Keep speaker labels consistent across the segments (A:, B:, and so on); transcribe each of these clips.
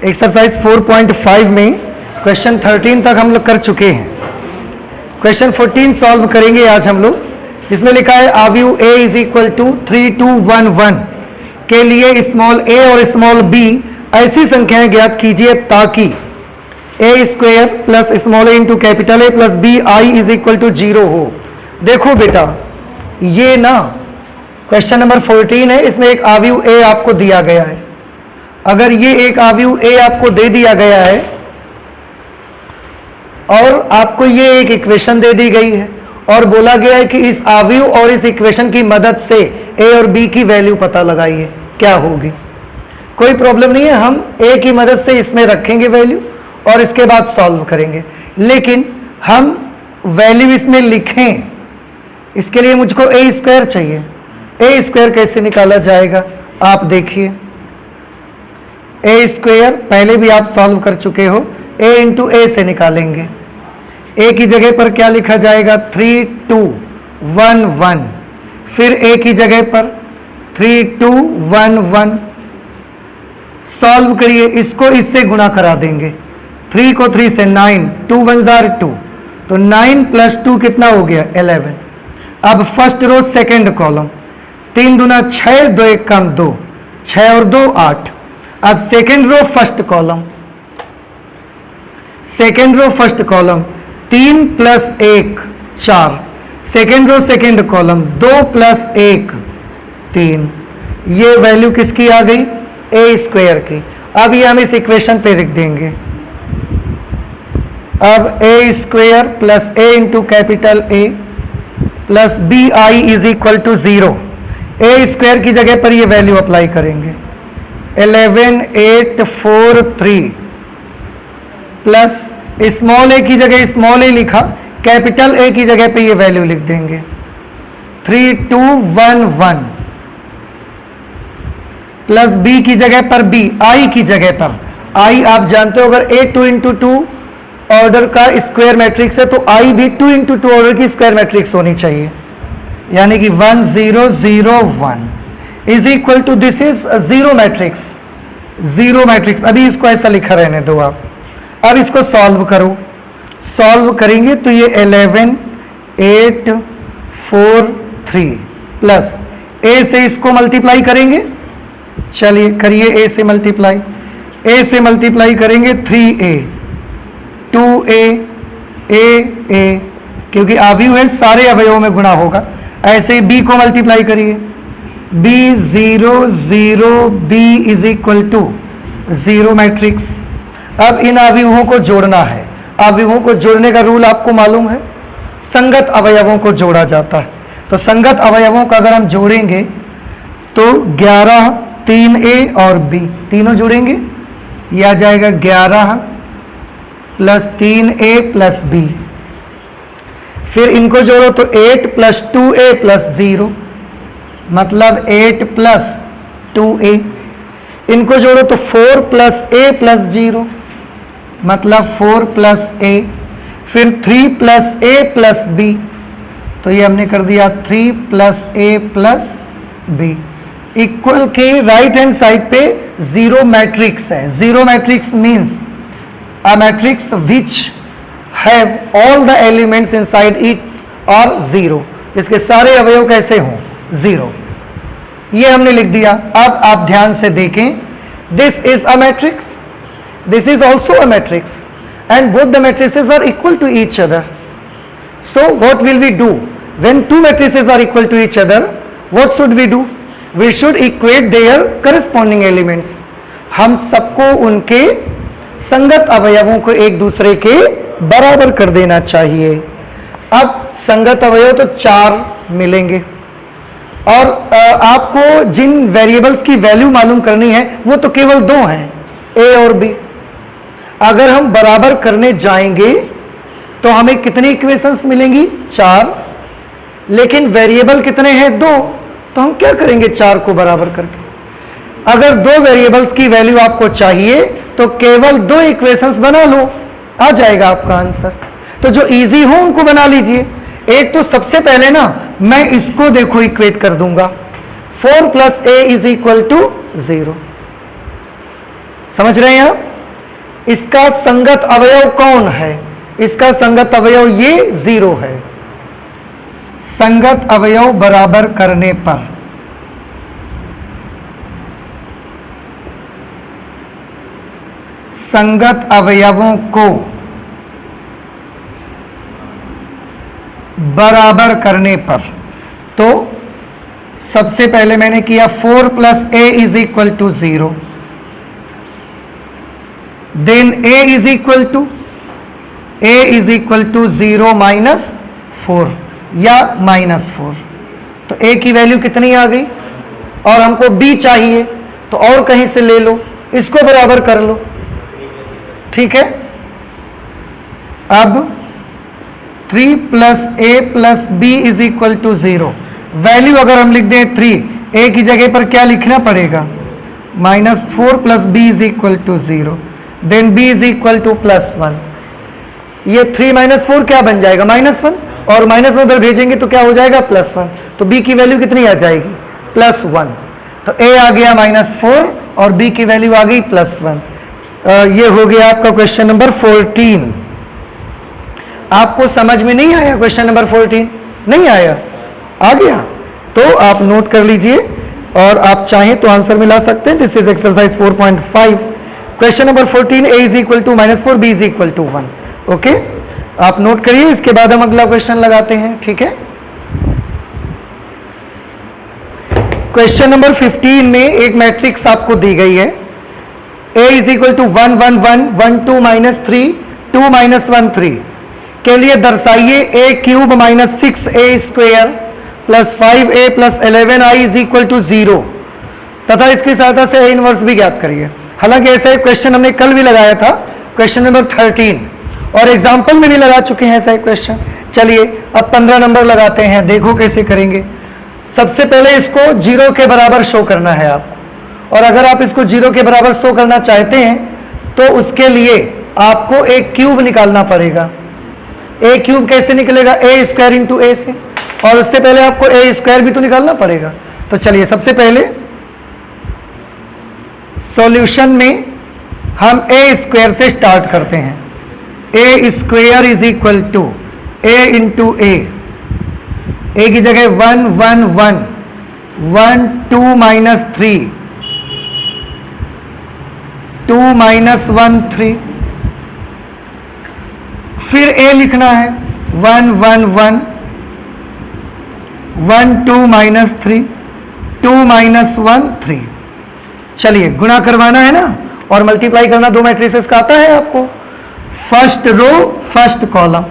A: Exercise 4.5 में question 13 तक हम लोग कर चुके हैं। क्वेश्चन 14 सॉल्व करेंगे आज हम लोग, जिसमें लिखा है आव्यूह a इज इक्वल टू 3 2 1 1 के लिए स्मॉल a और स्मॉल b ऐसी संख्याएं ज्ञात कीजिए ताकि a square plus small a into capital A plus b i is equal to 0 हो। देखो बेटा, ये ना क्वेश्चन नंबर 14 है, इसमें एक आव्यूह a आपको दिया गया है। अगर ये एक आव्यूह a आपको दे दिया गया है और आपको ये एक इक्वेशन दे दी गई है और बोला गया है कि इस आव्यूह और इस इक्वेशन की मदद से a और b की वैल्यू पता लगाइए, क्या होगी। कोई प्रॉब्लम नहीं है, हम a की मदद से इसमें रखेंगे वैल्यू और इसके बाद सॉल्व करेंगे, लेकिन हम वैल्यू इसमें लिखें इसके लिए मुझको a स्क्वायर चाहिए। a स्क्वायर कैसे निकाला जाएगा आप देखिए। a स्क्वायर पहले भी आप सॉल्व कर चुके हो, a इंटू ए से निकालेंगे। a की जगह पर क्या लिखा जाएगा 3 2 1 1, फिर a की जगह पर 3 2 1 1। सॉल्व करिए, इसको इससे गुणा करा देंगे, 3 को 3 से 9, 2 1 जार 2, तो 9 प्लस 2 कितना हो गया 11। अब फर्स्ट रो सेकंड कॉलम, 3 दूना 6, 2 1 कम 2, 6 और 2 8। अब second row first column, second row first column 3 plus 1 4, second row second column 2 plus 1 3। ये वैल्यू किसकी आ गई a स्क्वायर की। अब ये हम इस इक्वेशन पे लिख देंगे। अब a square plus a into capital A plus B I is equal to 0। a square की जगह पर ये वैल्यू अप्लाई करेंगे, 11 8 4 3 प्लस स्मॉल a की जगह स्मॉल a लिखा, कैपिटल A की जगह पे ये वैल्यू लिख देंगे 3 2 1 1 प्लस b की जगह पर b, i की जगह पर i आप जानते हो अगर a 2 इंटू 2 ऑर्डर का स्क्वायर मैट्रिक्स है तो i भी 2 इंटू 2 ऑर्डर की स्क्वायर मैट्रिक्स होनी चाहिए, यानी कि 1 0 0 1 is equal to this is zero matrix, zero matrix. अभी इसको ऐसा लिखा रहने दो आप। अब इसको सॉल्व करो, सॉल्व करेंगे तो ये 11 8 4 3 प्लस a से इसको मल्टीप्लाई करेंगे, चलिए करिए a से मल्टीप्लाई, a से मल्टीप्लाई करेंगे 3a 2a a क्योंकि आव्यूह है सारे अवयवों में गुणा होगा। ऐसे b को मल्टीप्लाई करिए, b 0 0 b is equal to 0 matrix. अब इन अवयवों को जोड़ना है। अवयवों को जोड़ने का रूल आपको मालूम है, संगत अवयवों को जोड़ा जाता है। तो संगत अवयवों का अगर हम जोड़ेंगे तो 11 3a और b तीनों जोड़ेंगे, यह आ जाएगा 11 प्लस 3a प्लस b। फिर इनको जोड़ो तो 8 प्लस 2a प्लस 0 मतलब 8 प्लस 2a। इनको जोड़ो तो 4 प्लस a प्लस 0 मतलब 4 प्लस a। फिर 3 प्लस a प्लस b, तो ये हमने कर दिया 3 plus a plus b equal के राइट हैंड साइड पे जीरो मैट्रिक्स है। Zero matrix means a matrix which have all the elements inside it और जीरो, इसके सारे अवयव कैसे हों जीरो। ये हमने लिख दिया। अब आप ध्यान से देखें, this is a matrix, this is also a matrix and both the matrices are equal to each other. So what will we do when two matrices are equal to each other? What should we do? We should equate their corresponding elements. हम सबको उनके संगत अवयवों को एक दूसरे के बराबर कर देना चाहिए। अब संगत अवयव तो 4 मिलेंगे और आपको जिन वेरिएबल्स की वैल्यू मालूम करनी है वो तो केवल 2 हैं, a और b। अगर हम बराबर करने जाएंगे तो हमें कितनी इक्वेशंस मिलेंगी 4, लेकिन वेरिएबल कितने हैं 2, तो हम क्या करेंगे 4 को बराबर करके। अगर 2 वेरिएबल्स की वैल्यू आपको चाहिए तो केवल 2 इक्वेशंस बना लो, आ जाएगा आपका आंसर। तो जो इजी हो उनको बना लीजिए। एक तो सबसे पहले ना मैं इसको देखो इक्वेट कर दूंगा, 4 plus a is equal to 0। समझ रहे हैं आप? इसका संगत अवयव कौन है? इसका संगत अवयव ये 0 है। संगत अवयव बराबर करने पर संगत अवयवों को बराबर करने पर, तो सबसे पहले मैंने किया 4 + a is equal to 0, then a is equal to 0 - 4 या -4। तो a की वैल्यू कितनी आ गई? और हमको b चाहिए, तो और कहीं से ले लो, इसको बराबर कर लो, ठीक है। अब 3 + a + b is equal to 0। Value अगर हम लिख दें 3, a की जगह पर क्या लिखना पड़ेगा? -4 + b is equal to 0, then b is equal to +1। ये 3 - 4 क्या बन जाएगा? -1, और -1 उधर भेजेंगे तो क्या हो जाएगा? +1। तो b की वैल्यू कितनी आ जाएगी? +1। तो a आ गया -4 और b की वैल्यू आ गई +1। ये हो गया आपका क्वेश्चन नंबर 14। आपको समझ में नहीं आया क्वेश्चन नंबर 14? नहीं आया? आ गया? तो आप नोट कर लीजिए और आप चाहें तो आंसर मिला सकते हैं। This is exercise 4.5, question number 14, a is equal to -4, b is equal to 1। Okay, आप नोट करिए, इसके बाद हम अगला क्वेश्चन लगाते हैं, ठीक है। क्वेश्चन नंबर 15 में एक मैट्रिक्स आपको दी गई है, a इज इक्वल टू 1 1 1 1 2 -3 2 -1 3 के लिए दर्शाइए a³ - 6a² + 5a + 11i is equal to 0 तथा इसकी सहायता से a इनवर्स भी ज्ञात करिए। हालांकि ऐसा एक क्वेश्चन हमने कल भी लगाया था, क्वेश्चन नंबर 13, और एग्जाम्पल में भी लगा चुके हैं ऐसा एक क्वेश्चन। चलिए अब 15 नंबर लगाते हैं, देखो कैसे करेंगे। सबसे पहले इसको 0 के बराबर शो करना है आपको, और अगर आप इसको 0 के बराबर शो करना चाहते हैं तो उसके लिए आपको एक क्यूब निकालना पड़ेगा। a³ कैसे निकलेगा? a² × a से, और उससे पहले आपको a² भी तो निकालना पड़ेगा। तो चलिए सबसे पहले सॉल्यूशन में हम a² से स्टार्ट करते हैं। a² is equal to a × a की जगह 1 1 1 1 2 -3 2 -1 3, फिर a लिखना है 1 1 1 1 2 -3 2 -1 3। चलिए गुणा करवाना है ना, और मल्टीप्लाई करना दो मैट्रिसेस का आता है आपको। फर्स्ट रो फर्स्ट कॉलम,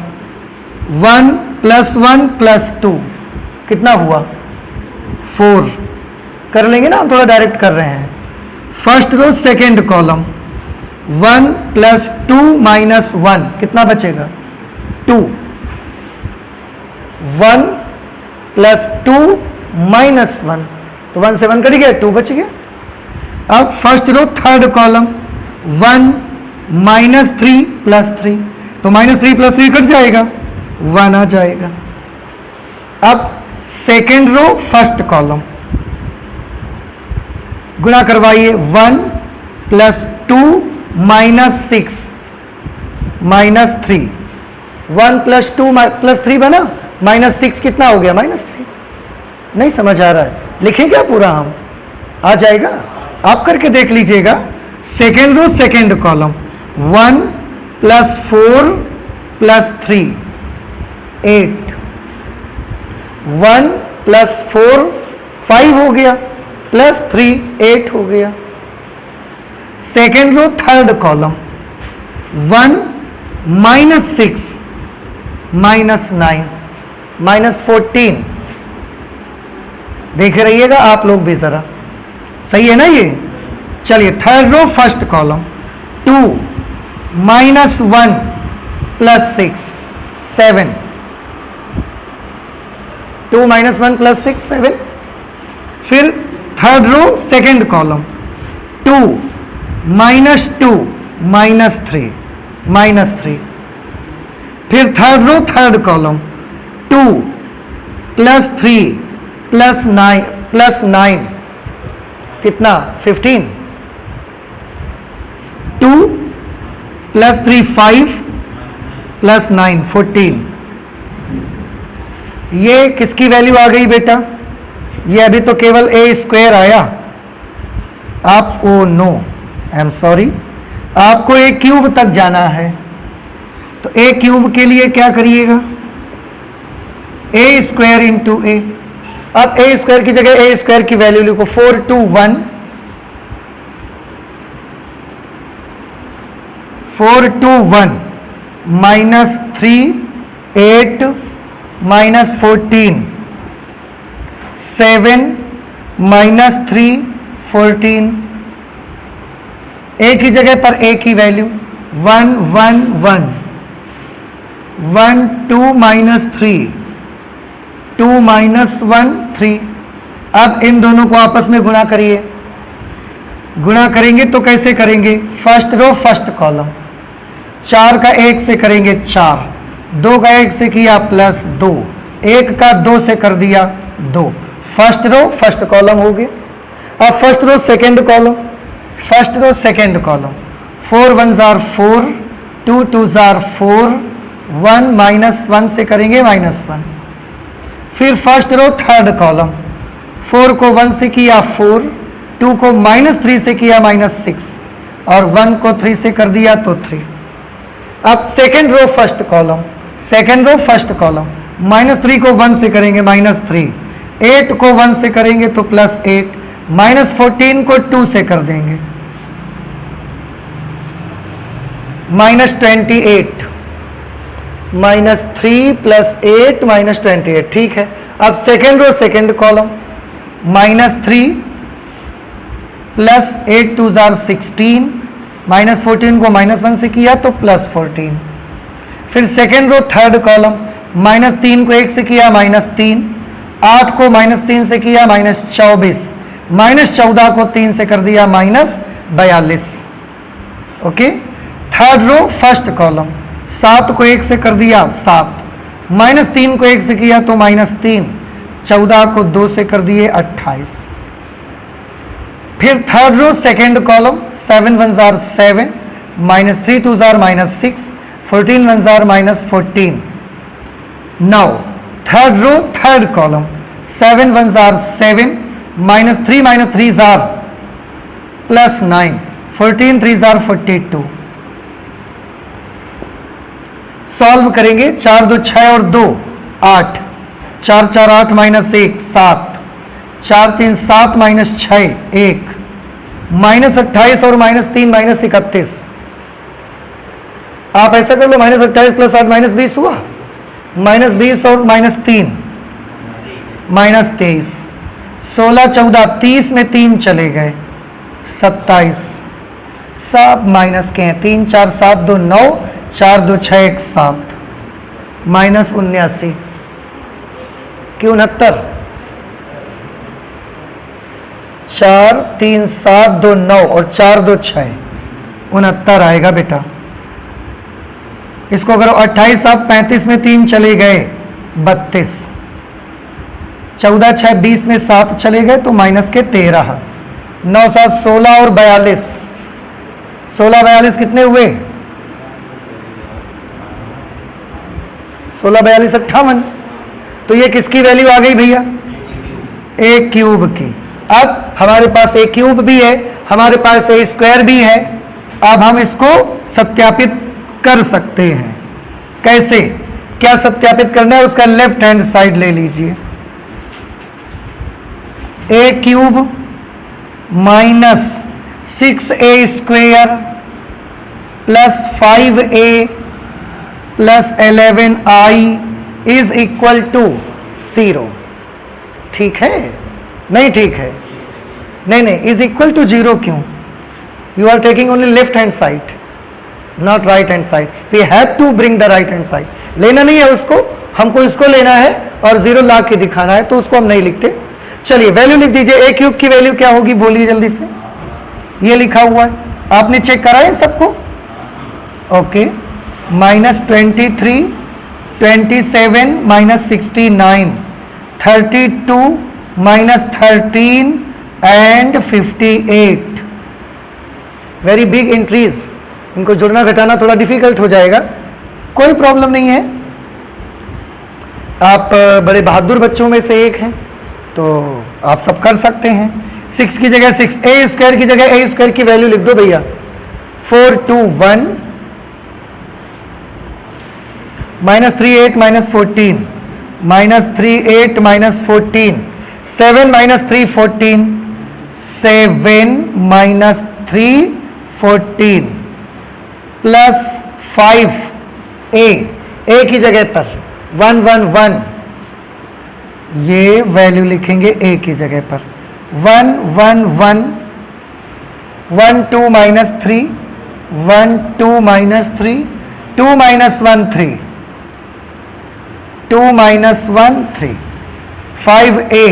A: 1 + 1 + 2 कितना हुआ? 4। कर लेंगे ना, हम थोड़ा डायरेक्ट कर रहे हैं। फर्स्ट रो सेकेंड कॉलम, 1 + 2 - 1 कितना बचेगा? 2। 1 + 2 - 1, तो 1 से 1 कट गया, 2 बच गया। अब फर्स्ट रो थर्ड कॉलम, 1 - 3 + 3, तो -3 + 3 कट जाएगा, 1 आ जाएगा। अब सेकेंड रो फर्स्ट कॉलम, गुणा करवाइए, 1 + 2 - 6 -3, 1 + 2 + 3 बना, -6 कितना हो गया? -3। नहीं समझ आ रहा है? लिखें क्या पूरा हम? आ जाएगा, आप करके देख लीजिएगा। सेकेंड रो सेकेंड कॉलम, 1 + 4 + 3 8, 1 + 4 5 हो गया, +3 8 हो गया। Second row third column, 1 - 6 -9 -14। देख रहिएगा आप लोग भी जरा, सही है ना ये? चलिए थर्ड रो फर्स्ट कॉलम, 2 - 1 + 6 7, 2 - 1 + 6 7। फिर थर्ड रो सेकेंड कॉलम, 2 - 2 -3 -3। फिर थर्ड रो थर्ड कॉलम, 2 + 3 + 9 कितना? 15। 2 +3 5 +9 14। ये किसकी वैल्यू आ गई बेटा? ये अभी तो केवल a स्क्वायर आया। आप oh no I am sorry, आपको a क्यूब तक जाना है। तो a क्यूब के लिए क्या करिएगा? a स्क्वायर इंटू ए। अब a स्क्वायर की जगह a स्क्वायर की वैल्यू लिखो 4 2 1 4 2 1 -3 8 -14 7 -3 14। a की जगह पर a की वैल्यू 1 1 1 1 2 -3 2 -1 3। अब इन दोनों को आपस में गुणा करिए। गुणा करेंगे तो कैसे करेंगे? First row first column. 4 का 1 से करेंगे 4, 2 का 1 से किया +2, 1 का 2 से कर दिया 2। फर्स्ट रो फर्स्ट कॉलम हो गया। अब first row second column, first row second column. 4 1s are 4, 2 2s are 4, 1 -1 से करेंगे -1। फिर फर्स्ट रो थर्ड कॉलम, 4 को 1 से किया 4, 2 को -3 से किया -6 और 1 को 3 से कर दिया तो 3। अब second row first column, second row first column, -3 को 1 से करेंगे -3, 8 को 1 से करेंगे तो +8, -14 को 2 से कर देंगे -28, -3 +8 -28। ठीक है। अब second row second column, -3 +8 2s are 16, -14 को -1 से किया तो +14। फिर सेकेंड रो थर्ड कॉलम, -3 को 1 से किया -3, 8 को -3 से किया -24, -14 को 3 से कर दिया -42। Okay. Third row first column, 7 को 1 से कर दिया 7, -3 को 1 से किया तो -3, 14 को 2 से कर दिए 28। फिर third row second column, 7 1s are 7, -3 2s are -6, 14 1s are -14। Now third row third column, 7 1s are 7, -3 -3s are +9, 14 3s are 42। Solve करेंगे। 4 2 6 और 2 8, 4 4 8 -1 7, 4 3 7 -6 1, -28 और -3 -31। आप ऐसा कर लो, -28 + 8 -20 हुआ, -20 और -3 -23, 16 14 30 में 3 चले गए 27, सब माइनस के हैं। 3 4 7 2 9, 4 2 6 1 7, -79 कि 69, 4 3 7 2 9 और 4 2 6 69 आएगा बेटा। इसको करो 28 7 35 में 3 चले गए 32, 14 6 20 में 7 चले गए तो -13, 9 7 16 और 42, 16 42 कितने हुए? 16 42 58। तो ये किसकी वैल्यू आ गई भैया? a क्यूब की। अब हमारे पास a क्यूब भी है, हमारे पास a स्क्वायर भी है। अब हम इसको सत्यापित कर सकते हैं। कैसे, क्या सत्यापित करना है? उसका लेफ्ट हैंड साइड ले लीजिए। a cube -6a square plus 5a plus 11i is equal to 0। ठीक है? नहीं ठीक है? नहीं नहीं, इज इक्वल टू 0 क्यों? You are taking only left hand side, not right hand side. We have to bring the right hand side. लेना नहीं है उसको, हमको इसको लेना है और 0 ला के दिखाना है, तो उसको हम नहीं लिखते। चलिए वैल्यू लिख दीजिए। a क्यूब की वैल्यू क्या होगी बोलिए जल्दी से। ये लिखा हुआ है, आपने चेक करा है सबको? Okay. -23, 27, -69, 32, -13 and 58। Very big increase. इनको जुड़ना घटाना थोड़ा डिफिकल्ट हो जाएगा, कोई प्रॉब्लम नहीं है। आप बड़े बहादुर बच्चों में से एक हैं, तो आप सब कर सकते हैं। 6 की जगह 6, ए स्क्वायर की जगह ए स्क्वायर की वैल्यू लिख दो भैया। 4 2 1 -3 8 -14 -3 8 -14 7 -3 14 7 -3 14 प्लस 5 ए की जगह पर 1 1 1, ये वैल्यू लिखेंगे ए की जगह पर। 1 1 1 1 2 -3 1 2 -3 2 -1 3 2 -1 3 5a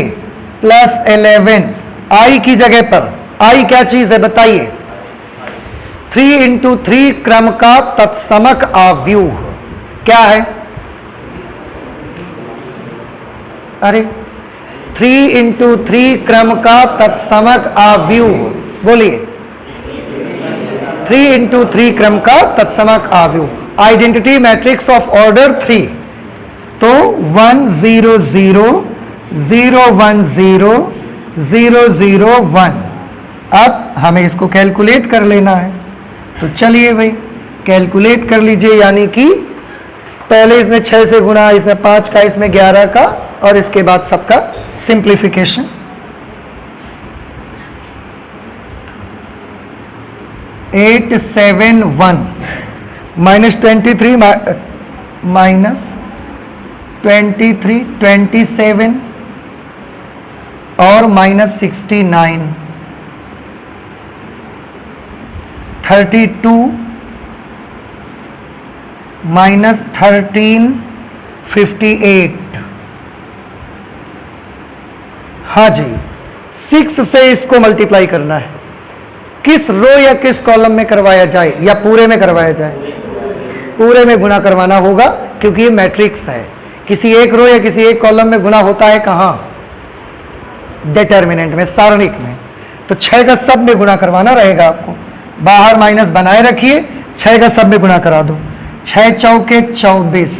A: प्लस 11 आई की जगह पर। आई क्या चीज है बताइए? 3 × 3 क्रम का तत्समक आव्यूह क्या है? अरे 3 × 3 क्रम का तत्समक आव्यूह, बोलिए। 3 × 3 क्रम का तत्समक आव्यूह, आइडेंटिटी मैट्रिक्स ऑफ ऑर्डर 3। तो 1 0 0 0 1 0 0 0 1। अब हमें इसको कैलकुलेट कर लेना है, तो चलिए भाई कैलकुलेट कर लीजिए। यानी कि पहले इसमें 6 से गुणा, इसमें 5 का, इसमें 11 का, और इसके बाद सबका सिंप्लीफिकेशन। -8 7 1 -23 -23 27 और -69 32 -13 58। हाँ जी, 6 से इसको मल्टीप्लाई करना है। किस रो या किस कॉलम में करवाया जाए, या पूरे में करवाया जाए? पूरे में गुणा करवाना होगा, क्योंकि ये मैट्रिक्स है। किसी एक रो या किसी एक कॉलम में गुणा होता है कहाँ? डिटर्मिनेंट में, सारणिक में। तो 6 का सब में गुणा करवाना रहेगा आपको। बाहर माइनस बनाए रखिए, 6 का सब में गुणा करा दो। 6 चौके 24,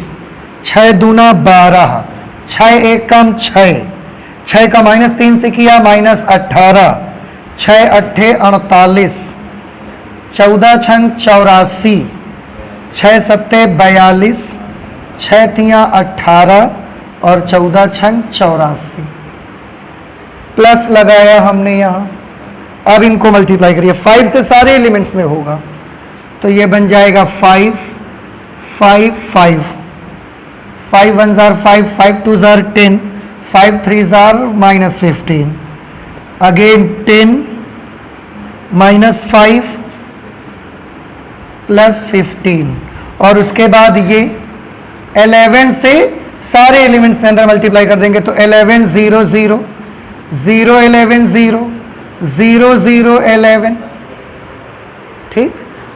A: 6 दूना 12, 6 एकम 6, 6 का -3 से किया -18, 6 अट्ठे 48, 14 छंग 84, 6 सत्ते 42, 6 तियाँ 18 और 14 छंग 84। प्लस लगाया हमने यहाँ। अब इनको मल्टीप्लाई करिए, 5 से सारे एलिमेंट्स में होगा, तो ये बन जाएगा 5 5 5 5 1 jar 5 5 2 jar 10 5 3 jar -15, again 10 -5 plus 15, और उसके बाद ये 11 से सारे एलिमेंट्स में अंदर मल्टीप्लाई कर देंगे, तो 11 0 0 0 11 0 0 0 11। ठीक,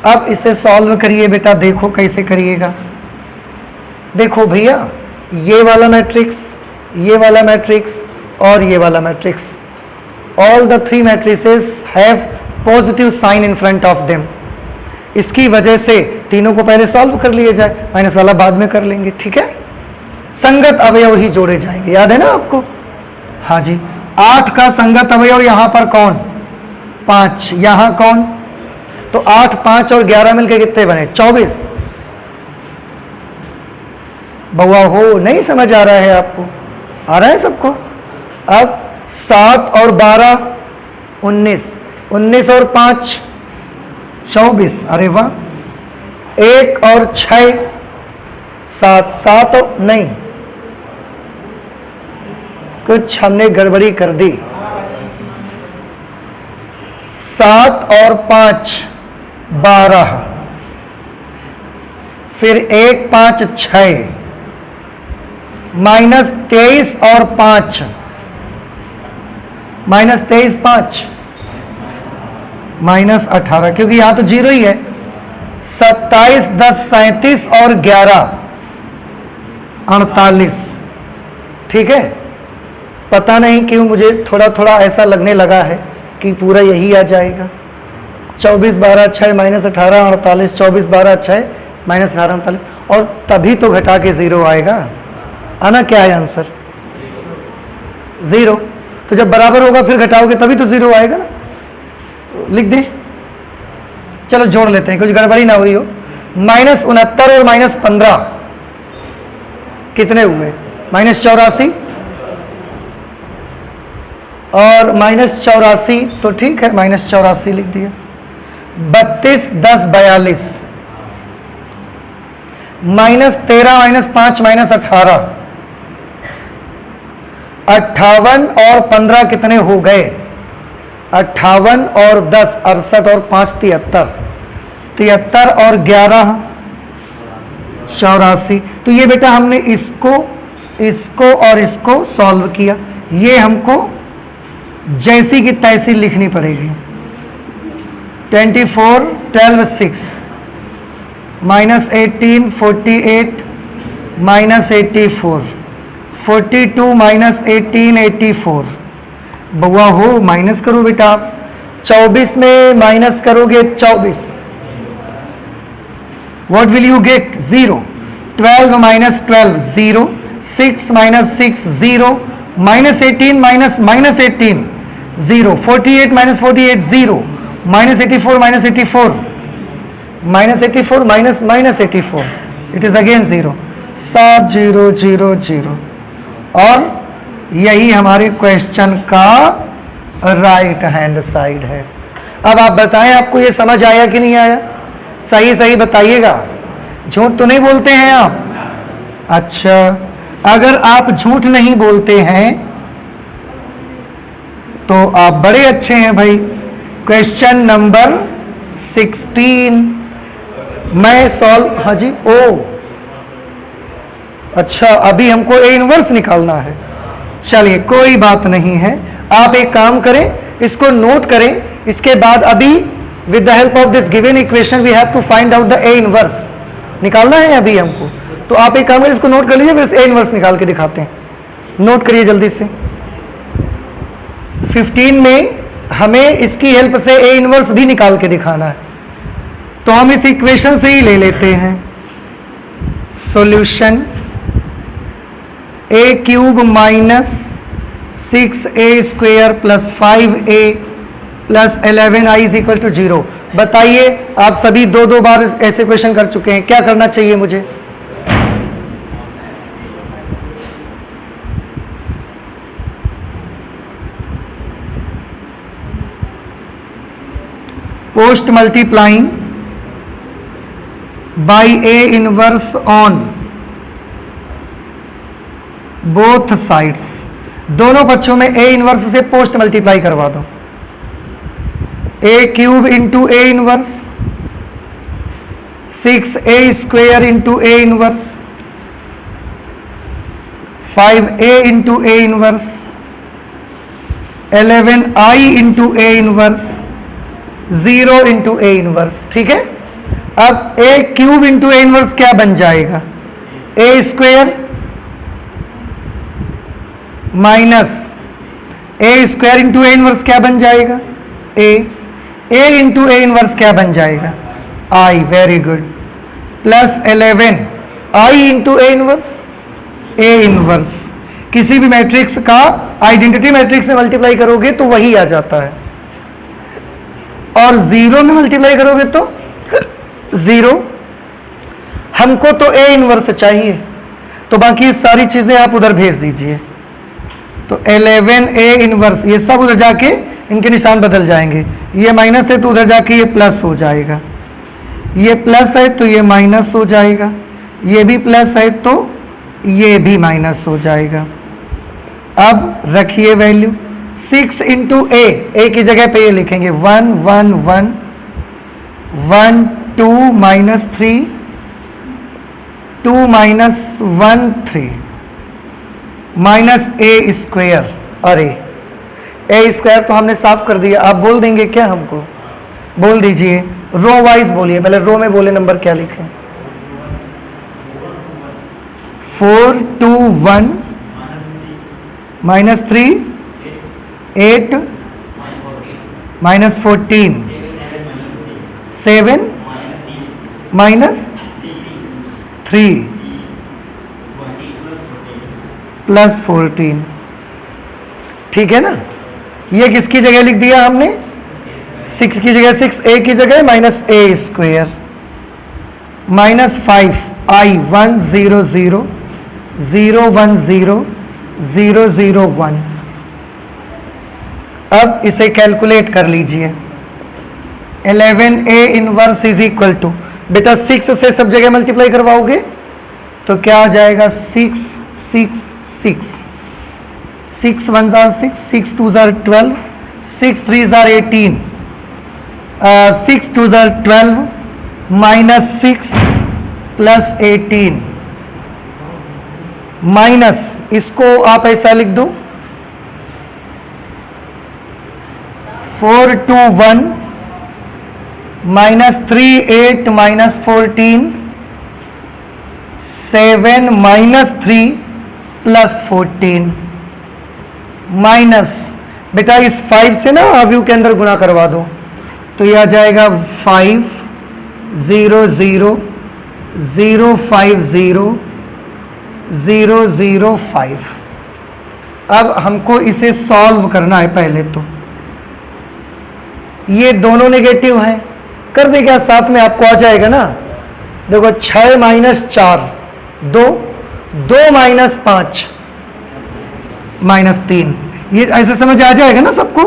A: अब इसे सॉल्व करिए बेटा, देखो कैसे करिएगा। देखो भैया, ये वाला मैट्रिक्स, ये वाला मैट्रिक्स और ये वाला matrix, all the 3 matrices have positive sign in front of them. इसकी वजह से तीनों को पहले सॉल्व कर लिया जाए, माइनस वाला बाद में कर लेंगे। ठीक है, संगत अवयव ही जोड़े जाएंगे, याद है ना आपको? हाँ जी, 8 का संगत अवयव यहाँ पर कौन? 5। यहाँ कौन? तो 8 5 और 11 मिलके कितने बने? 24। बउआ हो, नहीं समझ आ रहा है आपको? आ रहा है सबको? अब 7 और 12 19, 19 और 5 24। अरे वाह। 1 और 6 7, 7 और नहीं, कुछ हमने गड़बड़ी कर दी। 7 और 5 12, फिर 1 5 6, -23 और 5 -23 5 -18, क्योंकि यहां तो 0 ही है। 27 10 37 और 11 48। ठीक है, पता नहीं क्यों मुझे थोड़ा थोड़ा ऐसा लगने लगा है कि पूरा यही आ जाएगा। 24 12 6 माइनस 18 48, 24 12 6 माइनस 18 48, और तभी तो घटा के 0 आएगा। आना क्या है आंसर? 0। तो जब बराबर होगा फिर घटाओगे तभी तो 0 आएगा ना। लिख दें, चलो जोड़ लेते हैं, कुछ गड़बड़ी ना हुई हो। -69 और -15 कितने हुए? -84 और -84, तो ठीक है -84 लिख दिया। 32 10 42, -13 -5 -18, 58 और 15 कितने हो गए? 58 और 10 68 और 5 73, 73 और 11 84। तो ये बेटा हमने इसको और इसको सॉल्व किया। ये हमको जैसी की तैसी लिखनी पड़ेगी। 24 12 6 -18 48 -84, 42 -18 84। बउआ हो माइनस करो बेटा आप। 24 में माइनस करोगे 24, what will you get? 0। 12 -12 0, 6 -6 0, -18 -18 0, 48 -48 0, -84 -84 -84 -84, it is again 0। 7 0 0 0, और यही हमारे क्वेश्चन का राइट हैंड साइड है। अब आप बताएं, आपको ये समझ आया कि नहीं आया? सही सही बताइएगा, झूठ तो नहीं बोलते हैं आप? अच्छा, अगर आप झूठ नहीं बोलते हैं तो आप बड़े अच्छे हैं भाई। क्वेश्चन नंबर 16 मैं सॉल्व, हाँ जी, ओ अच्छा, अभी हमको ए इनवर्स निकालना है। चलिए कोई बात नहीं है, आप एक काम करें, इसको नोट करें। इसके बाद अभी with the help of this given equation we have to find out the A inverse. निकालना है अभी हमको, तो आप एक काम करें, इसको नोट कर लीजिए, फिर ए इनवर्स निकाल के दिखाते हैं। नोट करिए जल्दी से। 15 में हमें इसकी हेल्प से ए इनवर्स भी निकाल के दिखाना है, तो हम इस इक्वेशन से ही ले लेते हैं। Solution a³ - 6a² + 5a + 11i = 0। बताइए, आप सभी दो बार ऐसे क्वेश्चन कर चुके हैं, क्या करना चाहिए मुझे? Post multiplying by A inverse on both sides, दोनों पक्षों में ए इनवर्स से पोस्ट मल्टीप्लाई करवा दो। a³ into A inverse, 6a² into A inverse, 5a into A inverse, 11i into A inverse, 0 into A inverse. ठीक है, अब a³ into A inverse क्या बन जाएगा? a² minus a² into A inverse क्या बन जाएगा? a इंटू ए इनवर्स क्या बन जाएगा? i, very good, plus 11 i into A inverse, A inverse. किसी भी मैट्रिक्स का आइडेंटिटी मैट्रिक्स से मल्टीप्लाई करोगे तो वही आ जाता है, और 0 में मल्टीप्लाई करोगे तो 0। हमको तो ए इनवर्स चाहिए, तो बाकी सारी चीजें आप उधर भेज दीजिए। तो 11a इनवर्स, ये सब उधर जाके इनके निशान बदल जाएंगे। ये माइनस है तो उधर जाके ये प्लस हो जाएगा, ये प्लस है तो ये माइनस हो जाएगा, ये भी प्लस है तो ये भी माइनस हो जाएगा। अब रखिए वैल्यू 6 इंटू ए की जगह पे ये लिखेंगे 1 1 1 1 2 -3 2 -1 3 -a²। अरे a² तो हमने साफ कर दिया, आप बोल देंगे क्या? हमको बोल दीजिए, रो वाइज बोलिए। पहले रो में बोले नंबर क्या लिखें? 4 2 1 -3 8 -14 7 माइनस 3 प्लस 14, ठीक है ना। ये किसकी जगह लिख दिया हमने, 6 की जगह 6, a की जगह minus a square minus 5 i 1 0 0 0 1 0 0 0 1। अब इसे कैलकुलेट कर लीजिए। 11a inverse is equal to, बेटा 6 से सब जगह मल्टीप्लाई करवाओगे तो क्या आ जाएगा, 6 6 6 6 1 jar 6, 6 2 jar 12, 6 3 jar 18, 6 2 jar 12 minus 6 plus 18 minus, इसको आप ऐसा लिख दो 4 2 1 minus 3 8 minus 14 7 minus 3 plus 14 minus, बेटा इस 5 से ना अवयव के अंदर गुणा करवा दो तो यह आ जाएगा 5 0 0 0 5 0 0 0 5। अब हमको इसे सॉल्व करना है। पहले तो ये दोनों नेगेटिव हैं, कर दे क्या, साथ में आपको आ जाएगा ना। देखो 6 माइनस 4 2, 2 माइनस 5 माइनस 3, ये ऐसे समझ आ जाएगा ना सबको।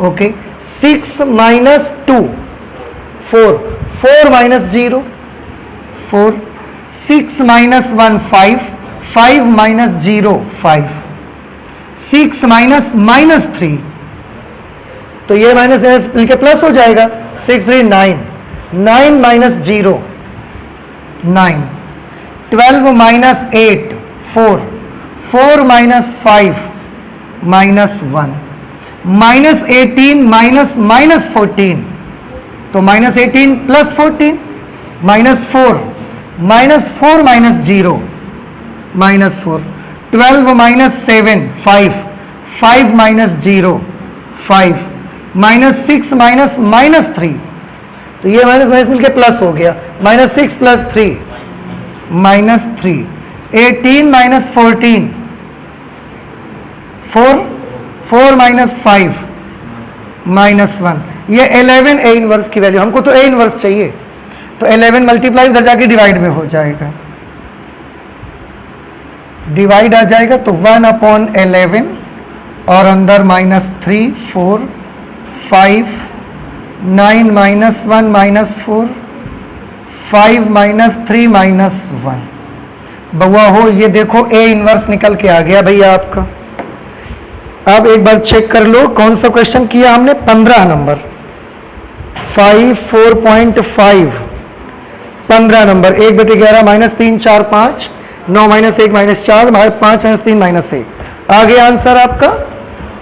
A: Okay 6 minus 2 4, 4 minus 0 4, 6 minus 1 5, 5 minus 0 5, 6 minus minus 3, तो ये माइनस मिलके प्लस हो जाएगा, 6 3 9, 9 minus 0 9, 12 minus 8 4, 4 minus 5 minus 1, minus 18 minus minus 14, तो minus 18 plus 14 minus 4 minus 4 minus 0 minus 4, 12 minus 7 5, 5 minus 0 5, minus 6 minus minus 3, तो ये माइनस माइनस मिलके प्लस हो गया, minus 6 plus 3 minus 3, 18 minus 14 4, 4 minus 5 minus 1, ये 11 ए इनवर्स की वैल्यू, हमको तो ए इनवर्स चाहिए, तो 11 मल्टीप्लाई उधर जाके डिवाइड में हो जाएगा, डिवाइड आ जाएगा तो 1/11 और अंदर minus 3 4 5 9 minus 1 minus 4 5 minus 3 minus 1। बउआ हो ये देखो ए इनवर्स निकल के आ गया भैया आपका। अब एक बार चेक कर लो कौन सा क्वेश्चन किया हमने, 15 number 5 4.5 15 number 1/11 minus 3 4 5 9 minus 1 minus 4 5 minus 3 minus 1 आ गया आंसर आपका।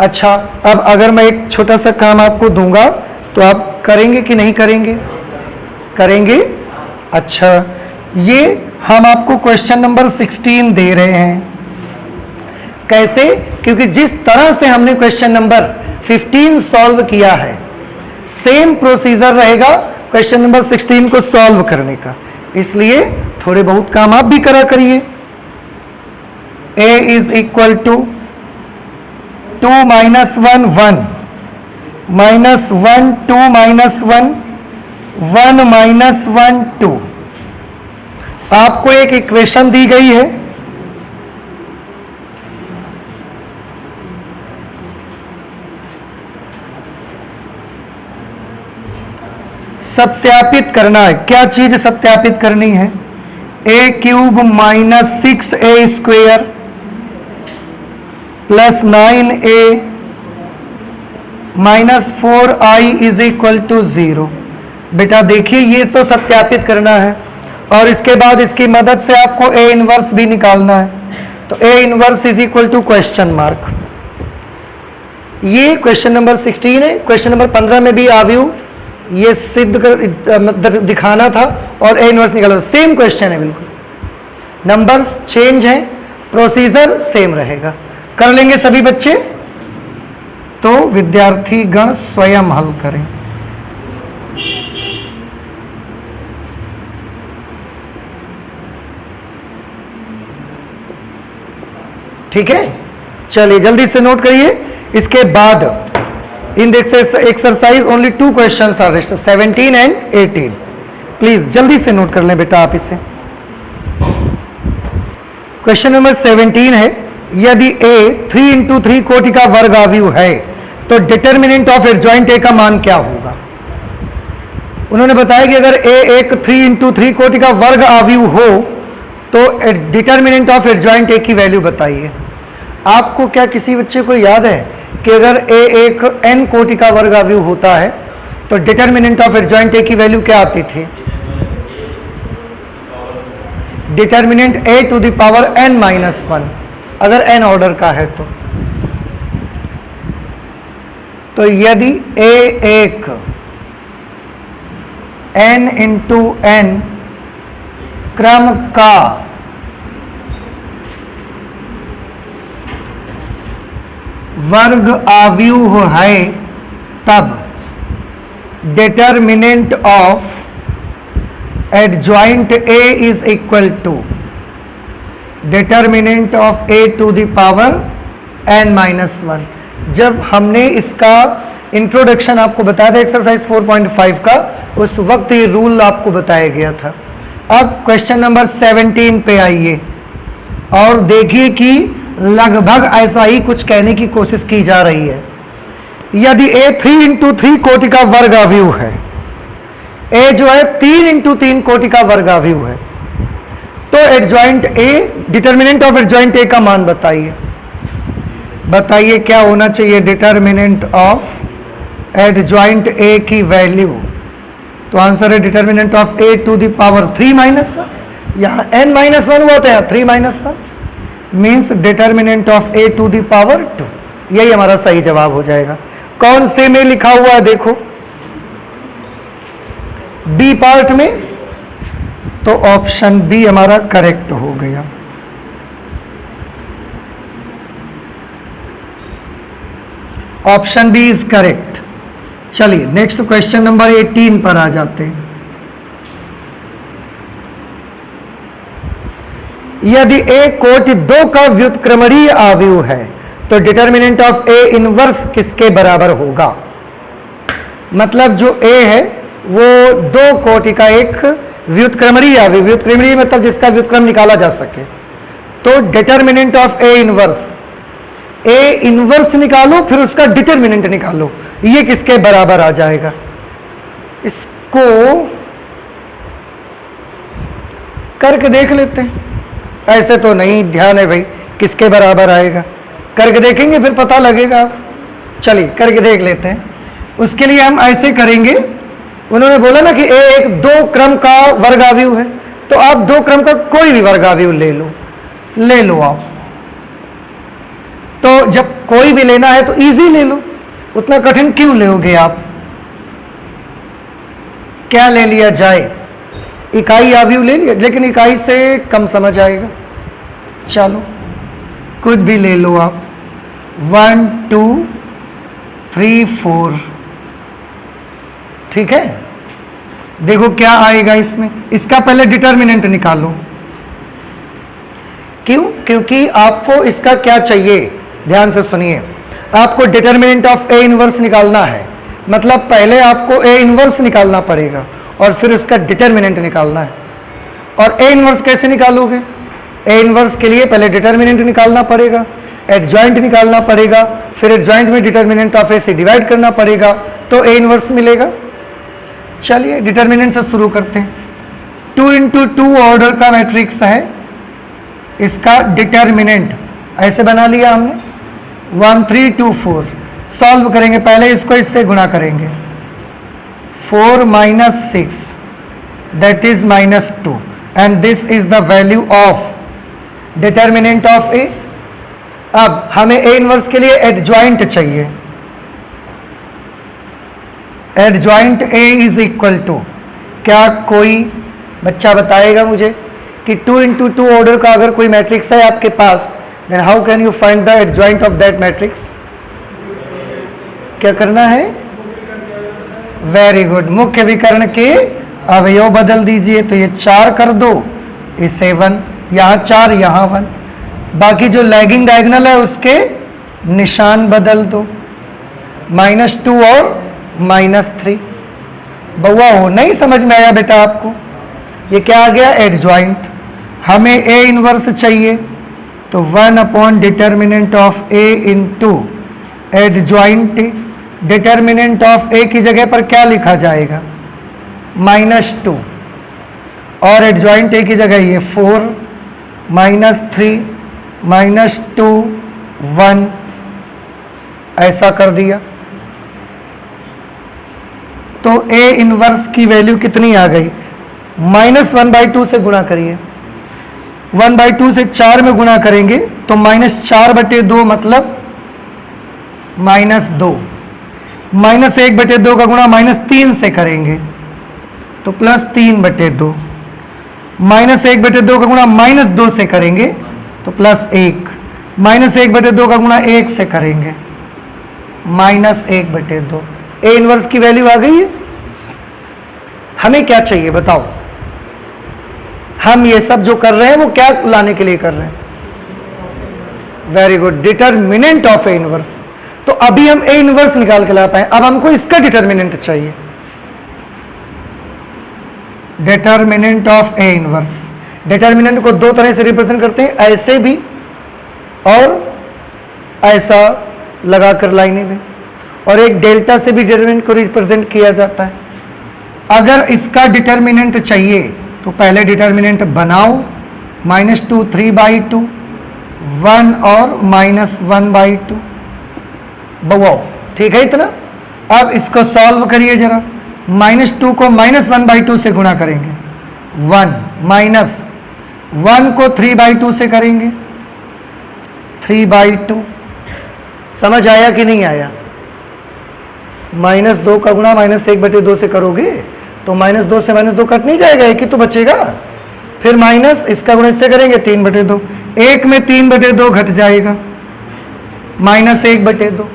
A: अच्छा अब अगर मैं एक छोटा सा काम आपको दूंगा तो आप करेंगे कि नहीं करेंगे, करेंगे। अच्छा ये हम आपको क्वेश्चन नंबर 16 दे रहे हैं, कैसे, क्योंकि जिस तरह से हमने क्वेश्चन नंबर 15 सॉल्व किया है सेम प्रोसीजर रहेगा क्वेश्चन नंबर 16 को सॉल्व करने का, इसलिए थोड़े बहुत काम आप भी करा करिए। a is equal to 2 minus 1 1 minus 1 2 minus 1 1 minus 1 2। आपको एक इक्वेशन दी गई है, सत्यापित करना है। क्या चीज सत्यापित करनी है, a cube minus 6a square plus 9a minus 4i is equal to 0। बेटा देखिए ये तो सत्यापित करना है और इसके बाद इसकी मदद से आपको a इनवर्स भी निकालना है, तो a inverse is equal to question mark. ये क्वेश्चन नंबर 16 है। क्वेश्चन नंबर 15 में भी आव्यू ये सिद्ध कर दिखाना था और a इनवर्स निकालना, सेम क्वेश्चन है, बिल्कुल नंबर्स चेंज है, प्रोसीजर सेम रहेगा। कर लेंगे सभी बच्चे, तो विद्यार्थी गण स्वयं हल करें। ठीक है, चलिए जल्दी से नोट करिए। इसके बाद in exercise only 2 questions are rest, 17 and 18। Please जल्दी से नोट कर लें बेटा आप इसे। क्वेश्चन नंबर 17 है, यदि a 3 इंटू 3 कोटि का वर्ग आव्यूह है तो डिटर्मिनेंट ऑफ एडजॉइंट a का मान क्या होगा। उन्होंने बताया कि अगर a एक 3 इंटू 3 कोटि का वर्ग आव्यूह हो तो डिटर्मिनेंट ऑफ एडजॉइंट a की वैल्यू बताइए। आपको क्या किसी बच्चे को याद है कि अगर a एक n कोटि का वर्ग आव्यूह होता है तो डिटर्मिनेंट ऑफ एडजॉइंट a की वैल्यू क्या आती थी? Determinant a to the power n minus 1, अगर n ऑर्डर का है तो यदि a एक n इंटू n क्रम का वर्ग आव्यूह है तब determinant of adjoint a is equal to determinant of a to the power n minus 1। जब हमने इसका इंट्रोडक्शन आपको बताया था एक्सरसाइज 4.5 का, उस वक्त ये रूल आपको बताया गया था। अब क्वेश्चन नंबर 17 पे आइए और देखिए कि लगभग ऐसा ही कुछ कहने की कोशिश की जा रही है। यदि a 3 इंटू 3 कोटि का वर्ग आव्यूह है, a जो है 3 इंटू 3 कोटि का वर्ग आव्यूह है, तो adjoint a, determinant of adjoint a का मान बताइए। बताइए क्या होना चाहिए डिटर्मिनेंट ऑफ एडजॉइंट a की वैल्यू। तो आंसर है determinant of a to the power 3 minus 1, यहाँ n माइनस 1 हुआ था, 3 minus 1 means determinant of a to the power 2। यही हमारा सही जवाब हो जाएगा। कौन से में लिखा हुआ है देखो, बी पार्ट में, तो ऑप्शन बी हमारा करेक्ट हो गया। Option B is correct. चलिए नेक्स्ट क्वेश्चन नंबर 18 पर आ जाते हैं। यदि a कोटि 2 का व्युत्क्रमणीय आव्यूह है तो डिटर्मिनेंट ऑफ a इनवर्स किसके बराबर होगा। मतलब जो a है वो 2 कोटि का एक व्युत्क्रमणीय आव्यूह, व्युत्क्रमणीय मतलब जिसका व्युत्क्रम निकाला जा सके, तो determinant of a inverse, a inverse निकालो फिर उसका डिटर्मिनेंट निकालो, ये किसके बराबर आ जाएगा। इसको करके देख लेते हैं। ऐसे तो नहीं ध्यान है भाई किसके बराबर आएगा, करके देखेंगे फिर पता लगेगा। चलिए करके देख लेते हैं। उसके लिए हम ऐसे करेंगे, उन्होंने बोला ना कि a एक 2 क्रम का वर्ग आव्यूह है, तो आप 2 क्रम का कोई भी वर्ग आव्यूह ले लो आप। तो जब कोई भी लेना है तो इजी ले लो, उतना कठिन क्यों लोगे आप। क्या ले लिया जाए, इकाई आव्यूह ले लिया, लेकिन इकाई से कम समझ आएगा। चलो कुछ भी ले लो आप, 1 2 3 4, ठीक है। देखो क्या आएगा इसमें, इसका पहले डिटर्मिनेंट निकालो। क्यों? क्योंकि आपको इसका क्या चाहिए, ध्यान से सुनिए। आपको डिटर्मिनेंट ऑफ a इनवर्स निकालना है, मतलब पहले आपको a इनवर्स निकालना पड़ेगा और फिर उसका डिटर्मिनेंट निकालना है। और a इनवर्स कैसे निकालोगे, a इनवर्स के लिए पहले डिटर्मिनेंट निकालना पड़ेगा, एडजॉइंट निकालना पड़ेगा, फिर एडजॉइंट में डिटर्मिनेंट ऑफ a से डिवाइड करना पड़ेगा, तो a इनवर्स मिलेगा। चलिए डिटर्मिनेंट से शुरू करते हैं। 2 इंटू 2 ऑर्डर का मैट्रिक्स है, इसका डिटर्मिनेंट ऐसे बना लिया हमने, 1 3 2 4। सॉल्व करेंगे, पहले इसको इससे गुणा करेंगे, 4 minus 6 that is minus 2 and this is the value of determinant of a। अब हमें a इनवर्स के लिए एडजॉइंट चाहिए, adjoint a is equal to, क्या कोई बच्चा बताएगा मुझे कि 2 इंटू 2 ऑर्डर का अगर कोई मैट्रिक्स है आपके पास, then how can you find the adjoint of that matrix. क्या करना है, वेरी गुड, मुख्य विकर्ण के अवयव बदल दीजिए। तो ये 4 कर दो, ये 7, यहाँ 4 यहाँ 1, बाकी जो लैगिंग डायगोनल है उसके निशान बदल दो, -2 और -3। बउआ हो नहीं समझ में आया बेटा आपको? ये क्या आ गया? एडजॉइंट। हमें ए इनवर्स चाहिए तो 1 determinant of A into adjoint. Determinant of A की जगह पर क्या लिखा जाएगा? -2 और एडजॉइंट ए की जगह ये 4 -3 -2 1 ऐसा कर दिया। तो ए इनवर्स की वैल्यू कितनी आ गई? -1/2 से गुणा करिए। 1/2 से 4 में गुणा करेंगे तो -4/2 मतलब -2। -1/2 का गुणा -3 से करेंगे तो +3/2। -1/2 का गुणा -2 से करेंगे तो +1। -1/2 का गुणा 1 से करेंगे -1/2। ए इनवर्स की वैल्यू आ गई है। हमें क्या चाहिए बताओ? हम ये सब जो कर रहे हैं वो क्या लाने के लिए कर रहे हैं? Very good, determinant of A inverse. तो अभी हम ए इनवर्स निकाल के ला पाए, अब हमको इसका डिटर्मिनेंट चाहिए। Determinant of A inverse. Determinant को दो तरह से रिप्रेजेंट करते हैं, ऐसे भी और ऐसा लगाकर लाइनें में, और एक डेल्टा से भी डिटर्मिनेंट को रिप्रेजेंट किया जाता है। अगर इसका डिटर्मिनेंट चाहिए तो पहले डिटर्मिनेंट बनाओ, -2 3/2 1 और -1/2। बवाओ ठीक है इतना। अब इसको सॉल्व करिए जरा। -2 को -1/2 से गुणा करेंगे 1, -1 को 3/2 से करेंगे 3/2। समझ आया कि नहीं आया? -2 का गुणा -1/2 से करोगे तो -2 से -2 कट नहीं जाएगा, एक ही तो बचेगा। फिर माइनस इसका गुणा इससे करेंगे 3/2। 1 में 3/2 घट जाएगा -1/2।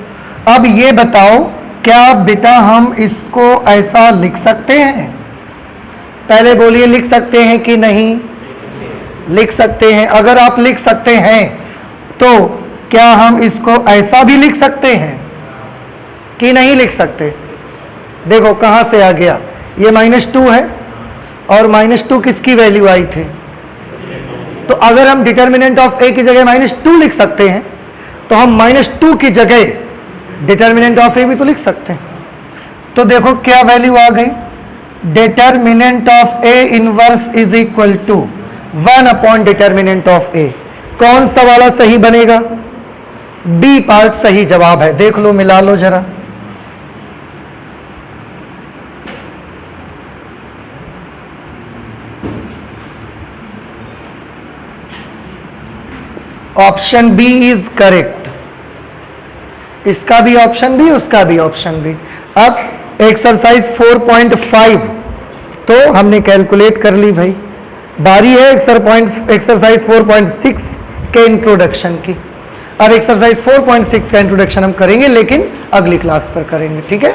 A: अब ये बताओ क्या बेटा हम इसको ऐसा लिख सकते हैं? पहले बोलिए लिख सकते हैं कि नहीं? लिख सकते हैं। अगर आप लिख सकते हैं तो क्या हम इसको ऐसा भी लिख सकते हैं कि नहीं लिख सकते? देखो कहां से आ गया, ये -2 है और -2 किसकी वैल्यू आई थी? तो अगर हम डिटर्मिनेंट ऑफ ए की जगह -2 लिख सकते हैं तो हम -2 की जगह डिटर्मिनेंट ऑफ ए भी तो लिख सकते हैं। तो देखो क्या वैल्यू आ गई? Determinant of A inverse is equal to 1 determinant of A. कौन सा वाला सही बनेगा? बी पार्ट सही जवाब है। देख लो, मिला लो जरा। Option B is correct. इसका भी ऑप्शन बी, उसका भी ऑप्शन बी। अब एक्सरसाइज 4.5 तो हमने कैलकुलेट कर ली भाई। बारी है एक्सरसाइज 4.6 के इंट्रोडक्शन की। अब एक्सरसाइज 4.6 का इंट्रोडक्शन हम करेंगे लेकिन अगली क्लास पर करेंगे, ठीक है?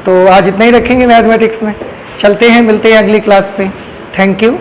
A: तो आज इतना ही रखेंगे मैथमेटिक्स में। चलते हैं, मिलते हैं अगली क्लास पे। Thank you.